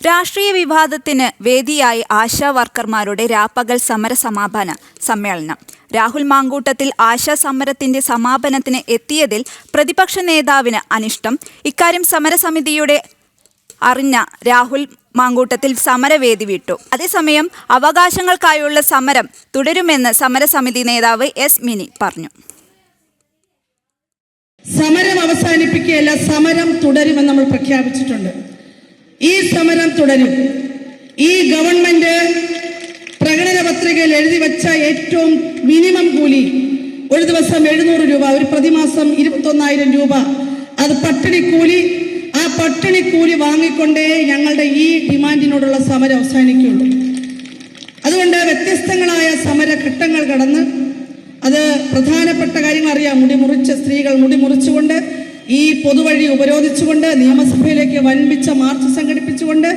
രാഷ്ട്രീയ വിവാദത്തിന് വേദിയായി ആശാ വർക്കർമാരുടെ രാപ്പകൽ സമര സമാപന സമ്മേളനം. രാഹുൽ മാങ്കൂട്ടത്തിൽ ആശാ സമരത്തിന്റെ സമാപനത്തിന് എത്തിയതിൽ പ്രതിപക്ഷ നേതാവിന് അനിഷ്ടം. ഇക്കാര്യം സമരസമിതിയുടെ അറിഞ്ഞ രാഹുൽ മാങ്കൂട്ടത്തിൽ സമരവേദി വിട്ടു. അതേസമയം അവകാശങ്ങൾക്കായുള്ള സമരം തുടരുമെന്ന് സമരസമിതി നേതാവ് എസ് മിനി പറഞ്ഞു. സമരം അവസാനിപ്പിക്കുകയല്ല, സമരം തുടരുമെന്ന് നമ്മൾ പ്രഖ്യാപിച്ചിട്ടുണ്ട്. ഈ സമരം തുടരും. ഈ ഗവൺമെന്റ് പ്രകടന പത്രികയിൽ എഴുതി വെച്ച ഏറ്റവും മിനിമം കൂലി ഒരു ദിവസം 700 രൂപ, ഒരു പ്രതിമാസം 21,000 രൂപ, അത് പട്ടിണിക്കൂലി. ആ പട്ടിണിക്കൂലി വാങ്ങിക്കൊണ്ടേ ഞങ്ങളുടെ ഈ ഡിമാൻഡിനോടുള്ള സമരം അവസാനിക്കുകയുള്ളൂ. അതുകൊണ്ട് വ്യത്യസ്തങ്ങളായ സമരഘട്ടങ്ങൾ കടന്ന് അത് പ്രധാനപ്പെട്ട കാര്യങ്ങൾ അറിയാം. സ്ത്രീകൾ മുടി മുറിച്ചുകൊണ്ട് ഈ പൊതുവഴി ഉപരോധിച്ചുകൊണ്ട് നിയമസഭയിലേക്ക് വൻപിച്ച മാർച്ച് സംഘടിപ്പിച്ചുകൊണ്ട്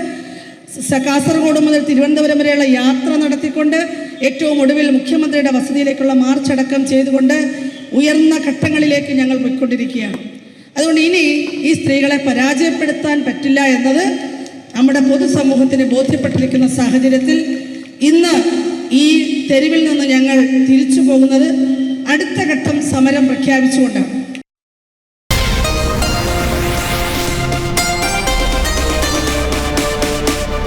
കാസർഗോഡ് മുതൽ തിരുവനന്തപുരം വരെയുള്ള യാത്ര നടത്തിക്കൊണ്ട് ഏറ്റവും ഒടുവിൽ മുഖ്യമന്ത്രിയുടെ വസതിയിലേക്കുള്ള മാർച്ച് അടക്കം ചെയ്തുകൊണ്ട് ഉയർന്ന ഘട്ടങ്ങളിലേക്ക് ഞങ്ങൾ പോയിക്കൊണ്ടിരിക്കുകയാണ്. അതുകൊണ്ട് ഇനി ഈ സ്ത്രീകളെ പരാജയപ്പെടുത്താൻ പറ്റില്ല എന്നത് നമ്മുടെ പൊതുസമൂഹത്തിന് ബോധ്യപ്പെട്ടിരിക്കുന്ന സാഹചര്യത്തിൽ ഇന്ന് ഈ തെരുവിൽ നിന്ന് ഞങ്ങൾ തിരിച്ചു പോകുന്നത് അടുത്ത ഘട്ടം സമരം പ്രഖ്യാപിച്ചുകൊണ്ടാണ്.